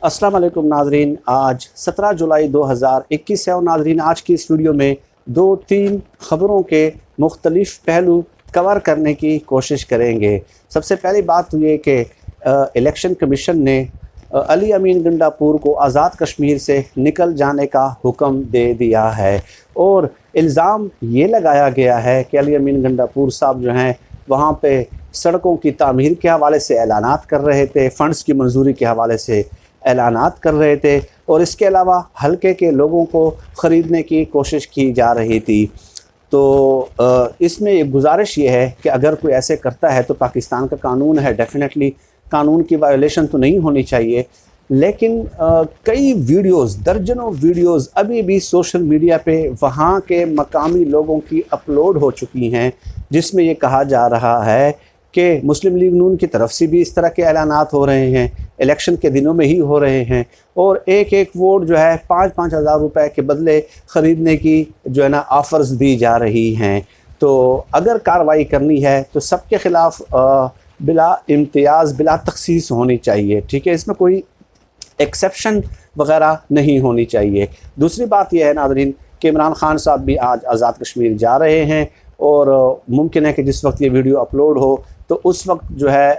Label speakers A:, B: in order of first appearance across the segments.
A: अस्सलाम वालेकुम नाजरीन। आज 17 जुलाई 2021 है और नाजरीन आज की इस वीडियो में 2-3 ख़बरों के मुख्तलिफ़ पहलू कवर करने की कोशिश करेंगे। सबसे पहली बात तो ये कि इलेक्शन कमीशन ने अली अमीन गंडापुर को आज़ाद कश्मीर से निकल जाने का हुक्म दे दिया है और इल्ज़ाम ये लगाया गया है कि अली अमीन गंडापुर साहब जो हैं वहाँ पे सड़कों की तामीर के हवाले से ऐलानात कर रहे थे, फ़ंड्स की मंजूरी के हवाले से ऐलानात कर रहे थे और इसके अलावा हलके के लोगों को ख़रीदने की कोशिश की जा रही थी। तो इसमें एक गुजारिश ये है कि अगर कोई ऐसे करता है तो पाकिस्तान का कानून है, डेफिनेटली कानून की वायोलेशन तो नहीं होनी चाहिए, लेकिन कई वीडियोस, दर्जनों वीडियोस अभी भी सोशल मीडिया पे वहाँ के मकामी लोगों की अपलोड हो चुकी हैं जिसमें ये कहा जा रहा है कि मुस्लिम लीग नून की तरफ से भी इस तरह के ऐलानात हो रहे हैं, इलेक्शन के दिनों में ही हो रहे हैं और एक एक वोट जो है 5-5 हज़ार रुपये के बदले ख़रीदने की जो है ना ऑफ़र्स दी जा रही हैं। तो अगर कार्रवाई करनी है तो सबके ख़िलाफ़ बिला इम्तियाज़, बिला तख़सीस होनी चाहिए, ठीक है, इसमें कोई एक्सेप्शन वगैरह नहीं होनी चाहिए। दूसरी बात यह है नाज़रीन कि इमरान ख़ान साहब भी आज आज़ाद कश्मीर जा रहे हैं और मुमकिन है कि जिस वक्त ये वीडियो अपलोड हो तो उस वक्त जो है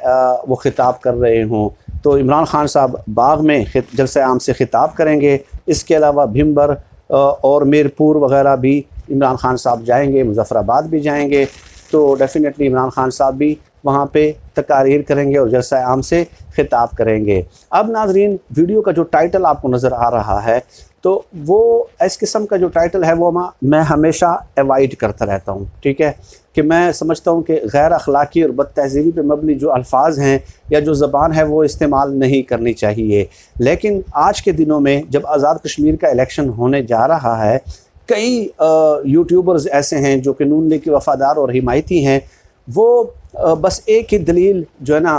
A: वो ख़िताब कर रहे हों। तो इमरान ख़ान साहब बाग में जलसे आम से ख़िताब करेंगे। इसके अलावा भिम्बर और मीरपुर वगैरह भी इमरान ख़ान साहब जाएंगे, मुज़फ़्फ़राबाद भी जाएंगे। तो डेफ़िनेटली इमरान ख़ान साहब भी वहाँ पे तकारीर करेंगे और जलसा आम से ख़िताब करेंगे। अब नाज़रीन वीडियो का जो टाइटल आपको नज़र आ रहा है तो वो इस किस्म का जो टाइटल है वो मैं हमेशा अवॉइड करता रहता हूँ, ठीक है, कि मैं समझता हूँ कि गैर अखलाकी और बदतहज़ीबी पे मबनी जो अल्फाज हैं या जो ज़बान है वो इस्तेमाल नहीं करनी चाहिए। लेकिन आज के दिनों में जब आज़ाद कश्मीर का इलेक्शन होने जा रहा है, कई यूट्यूबर्स ऐसे हैं जो कि नून लीग के वफ़ादार और हिमायती हैं, वो बस एक ही दलील जो है ना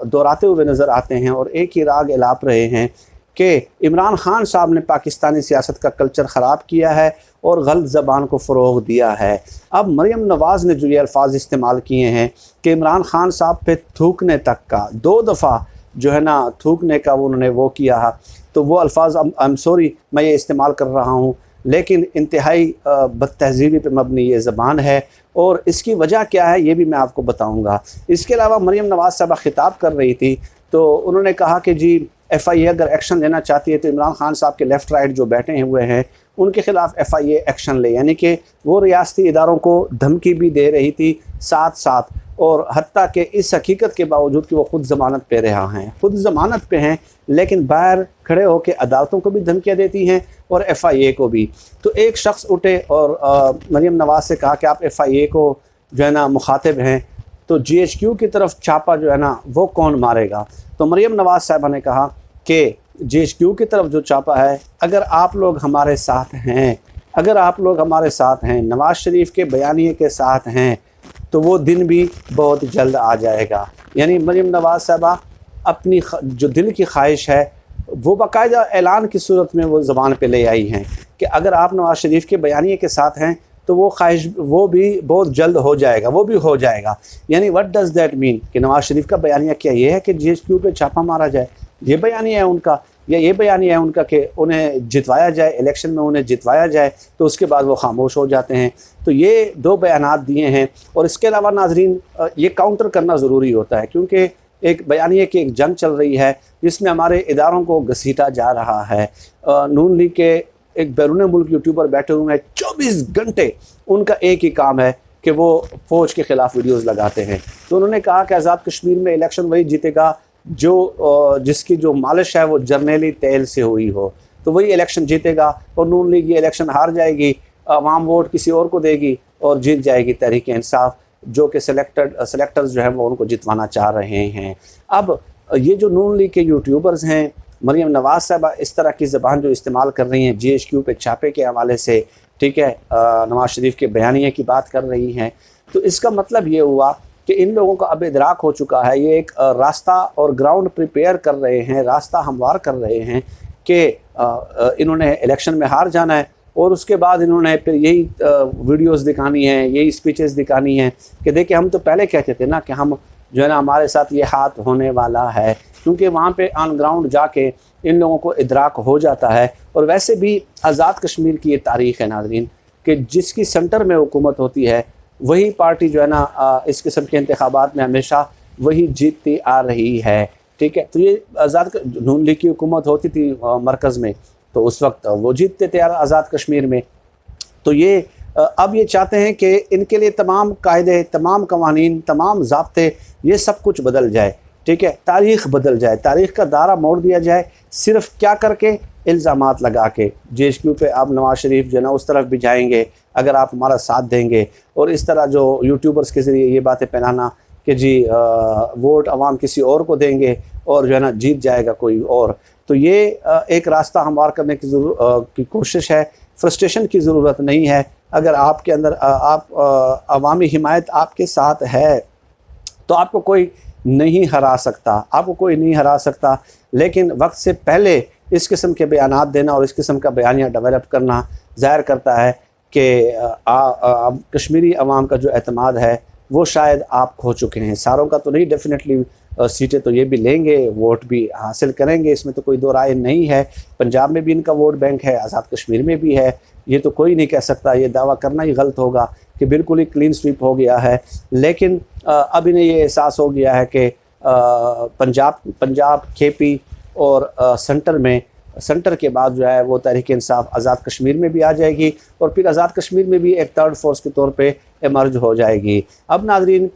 A: दोहराते हुए नज़र आते हैं और एक ही राग एलाप रहे हैं कि इमरान ख़ान साहब ने पाकिस्तानी सियासत का कल्चर ख़राब किया है और गलत ज़बान को फ़रोग़ दिया है। अब मरियम नवाज़ ने जो ये अल्फाज इस्तेमाल किए हैं कि इमरान ख़ान साहब पे थूकने तक का 2 दफ़ा जो है ना थूकने का उन्होंने वो किया, तो वो अल्फाज आई एम सॉरी मैं ये इस्तेमाल कर रहा हूँ, लेकिन इंतहाई बदतहज़ीबी पे मबनी ये ज़बान है और इसकी वजह क्या है ये भी मैं आपको बताऊँगा। इसके अलावा मरियम नवाज़ साहबा ख़िताब कर रही थी तो उन्होंने कहा कि जी FIA अगर एक्शन लेना चाहती है तो इमरान ख़ान साहब के लेफ़्ट राइट जो बैठे हुए हैं उनके ख़िलाफ़ FIA एक्शन ले, यानी कि वो रियासती इदारों को धमकी भी दे रही थी साथ साथ, और हत्ता कि इस हकीकत के बावजूद कि वो ख़ुद ज़मानत पे रहा हैं, ख़ुद ज़मानत पे हैं, लेकिन बाहर खड़े होकर अदालतों को भी धमकियाँ देती हैं और FIA को भी। तो एक शख्स उठे और मरियम नवाज़ से कहा कि आप FIA को जो है ना मुखातिब हैं तो GHQ की तरफ छापा जो है ना वो कौन मारेगा। तो मरियम नवाज़ साहबा ने कहा कि GHQ की तरफ जो छापा है, अगर आप लोग हमारे साथ हैं, अगर आप लोग हमारे साथ हैं, नवाज़ शरीफ के बयानिए के साथ हैं, तो वो दिन भी बहुत जल्द आ जाएगा। यानी मरियम नवाज़ साहबा अपनी जो दिल की ख्वाहिश है वो बाकायदा ऐलान की सूरत में वो ज़बान पे ले आई हैं कि अगर आप नवाज़ शरीफ के बयानिए के साथ हैं तो वो ख्वाहिश वो भी बहुत जल्द हो जाएगा, वो भी हो जाएगा। यानी व्हाट डज़ दैट मीन कि नवाज़ शरीफ का बयानिया क्या ये है कि GHQ पे छापा मारा जाए, ये बयानिया है उनका, या ये बयानिया है उनका कि उन्हें जितवाया जाए, इलेक्शन में उन्हें जितवाया जाए, तो उसके बाद वो खामोश हो जाते हैं। तो ये 2 बयानात दिए हैं और इसके अलावा नाजरीन ये काउंटर करना ज़रूरी होता है क्योंकि एक बयानिए की एक जंग चल रही है जिसमें हमारे इदारों को घसीटा जा रहा है। नून लीग के एक बैरून मुल्क यूट्यूबर बैठे हुए हैं, 24 घंटे उनका एक ही काम है कि वो फ़ौज के ख़िलाफ़ वीडियोज़ लगाते हैं। तो उन्होंने कहा कि आज़ाद कश्मीर में इलेक्शन वही जीतेगा जो जिसकी जो मालिश है वो जर्नेली तेल से हुई हो, तो वही इलेक्शन जीतेगा और नून लीग ये इलेक्शन हार जाएगी, अवाम वोट किसी और को देगी और जीत जाएगी तहरीक इंसाफ, जो कि सेलेक्टर्स जो है वो उनको जितवाना चाह रहे हैं। अब ये जो नून लीग के यूट्यूबर्स हैं, मरियम नवाज़ साहबा इस तरह की ज़बान जो इस्तेमाल कर रही हैं GHQ पे छापे के हवाले से, ठीक है, नवाज़ शरीफ के बयानिए की बात कर रही हैं, तो इसका मतलब ये हुआ कि इन लोगों का अब इदराक हो चुका है, ये एक रास्ता और ग्राउंड प्रिपेयर कर रहे हैं, रास्ता हमवार कर रहे हैं कि इन्होंने इलेक्शन में हार जाना है और उसके बाद इन्होंने फिर यही वीडियोस दिखानी है, यही स्पीचेस दिखानी हैं कि देखिए हम तो पहले कहते थे ना कि हम जो है ना हमारे साथ ये हाथ होने वाला है, क्योंकि वहाँ पे ऑन ग्राउंड जाके इन लोगों को इदराक हो जाता है। और वैसे भी आज़ाद कश्मीर की ये तारीख़ है नाज़रीन कि जिसकी सेंटर में हुकूमत होती है वही पार्टी जो है ना इस किस्म के इंतखाबात में हमेशा वही जीतती आ रही है। ठीक है, तो ये आज़ाद नून लीग की हुकूमत होती थी मरकज़ में, तो उस वक्त वो जीतते थे आज़ाद कश्मीर में। तो ये अब ये चाहते हैं कि इनके लिए तमाम कायदे, तमाम कवानीन, तमाम ज़ाब्ते, ये सब कुछ बदल जाए। ठीक है, तारीख़ बदल जाए, तारीख़ का दायरा मोड़ दिया जाए। सिर्फ क्या करके? इल्ज़ामात लगा के। JHQ पे आप नवाज शरीफ जो है ना उस तरफ भी जाएंगे अगर आप हमारा साथ देंगे, और इस तरह जो यूट्यूबर्स के ज़रिए ये बातें फैलाना कि जी वोट अवाम किसी और को देंगे और जो है ना जीत जाएगा कोई और, तो ये एक रास्ता हमवार करने की कोशिश है। फ्रस्ट्रेशन की ज़रूरत नहीं है। अगर आपके अंदर अवामी हिमायत आपके साथ है तो आपको कोई नहीं हरा सकता, आपको कोई नहीं हरा सकता। लेकिन वक्त से पहले इस किस्म के बयानात देना और इस किस्म का बयानिया डेवलप करना ज़ाहिर करता है कि कश्मीरी अवाम का जो एतमाद है वो शायद आप खो चुके हैं। सारों का तो नहीं, डेफिनेटली सीटें तो ये भी लेंगे, वोट भी हासिल करेंगे, इसमें तो कोई दो राय नहीं है। पंजाब में भी इनका वोट बैंक है, आज़ाद कश्मीर में भी है, ये तो कोई नहीं कह सकता। ये दावा करना ही गलत होगा कि बिल्कुल ही क्लीन स्वीप हो गया है। लेकिन अब इन्हें ये एहसास हो गया है कि पंजाब KP और सेंटर के बाद जो है वो तहरीक इंसाफ आज़ाद कश्मीर में भी आ जाएगी, और फिर आज़ाद कश्मीर में भी एक थर्ड फोर्स के तौर पे इमर्ज हो जाएगी। अब नाज़रीन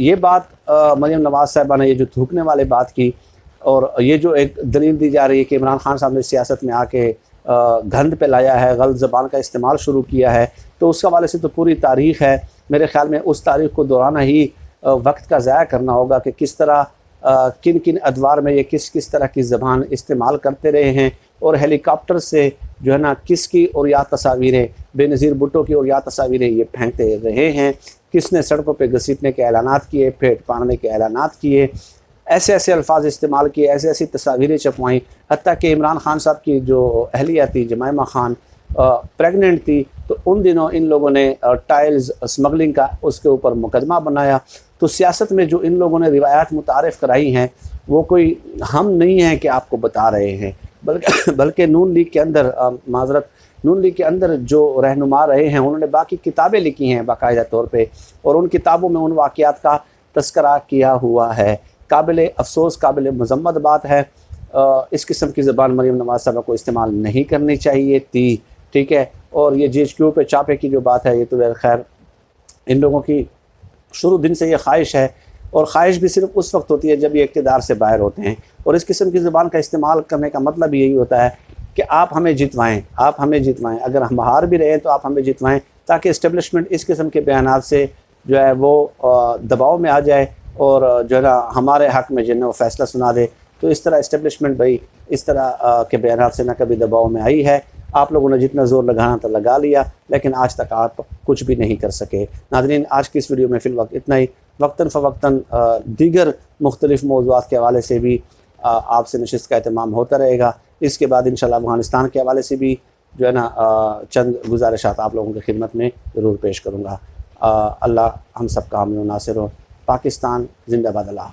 A: ये बात मरीम नवाज़ साहिबा ने ये जो थूकने वाले बात की, और ये जो एक दलील दी जा रही है कि इमरान खान साहब ने सियासत में आके गंद पे लाया है, गलत ज़बान का इस्तेमाल शुरू किया है, तो उसके हवाले से तो पूरी तारीख़ है। मेरे ख़्याल में उस तारीख़ को दोहराना ही वक्त का ज़ाया करना होगा कि किस तरह किन किन अदवार में ये किस तरह की ज़बान इस्तेमाल करते रहे हैं, और हेलीकॉप्टर से जो है ना किसकी और या तस्वीरें, बेनज़ीर भुट्टो की और या तस्वीरें ये फेंकते रहे हैं, किसने सड़कों पे घसीटने के ऐलानात किए, पेट फाड़ने के ऐलानात किए, ऐसे ऐसे अल्फाज इस्तेमाल किए, ऐसे ऐसी तस्वीरें छपवाईं। हत्ता कि इमरान खान साहब की जो अहलिया थी जमाइमा खान प्रेग्नेंट थी, तो उन दिनों इन लोगों ने टाइल्स स्मगलिंग का उसके ऊपर मुकदमा बनाया। तो सियासत में जो इन लोगों ने रिवायात मुतारिफ़ कराई हैं वो कोई हम नहीं हैं कि आपको बता रहे हैं, बल्कि नून लीग के अंदर नून लीग के अंदर जो रहनुमा रहे हैं उन्होंने बाकी किताबें लिखी हैं बाकायदा तौर पे, और उन किताबों में उन वाक़यात का तस्करा किया हुआ है। काबिल अफसोस, काबिल मज़म्मत बात है, इस किस्म की ज़बान मरीम नवाज़ साहबा को इस्तेमाल नहीं करनी चाहिए थी। ठीक है, और ये JHQ पे चापे की जो बात है, ये तो खैर इन लोगों की शुरू दिन से ये ख्वाहिश है, और ख्वाहिश भी सिर्फ उस वक्त होती है जब ये इक़्तिदार से बाहर होते हैं। और इस किस्म की ज़बान का इस्तेमाल करने का मतलब यही होता है कि आप हमें जितवाएँ, अगर हम हार भी रहे हैं तो आप हमें जितवाएँ, ताकि इस्टेब्लिशमेंट इस किस्म के बयानात से जो है वो दबाव में आ जाए और जो है ना हमारे हक़ में जो है वो फ़ैसला सुना दे। तो इस तरह इस्टेब्लिशमेंट भाई इस तरह के बयानात से ना कभी दबाव में आई है। आप लोगों ने जितना ज़ोर लगाना था लगा लिया, लेकिन आज तक आप कुछ भी नहीं कर सके। नाज़रीन, आज की इस वीडियो में फ़िलवक्त इतना ही। वक्तन फ़वक्तन दीगर मुख्तलिफ़ मौज़ूआत के हवाले से भी आपसे नशिस्त का एहतमाम होता रहेगा। इसके बाद इंशाअल्लाह अफ़गानिस्तान के हवाले से भी जो है ना चंद गुज़ारिशात आप लोगों की खिदमत में ज़रूर पेश करूँगा। अल्लाह हम सब का हामी नासिर हो। पाकिस्तान जिंदाबाद। अल्लाह।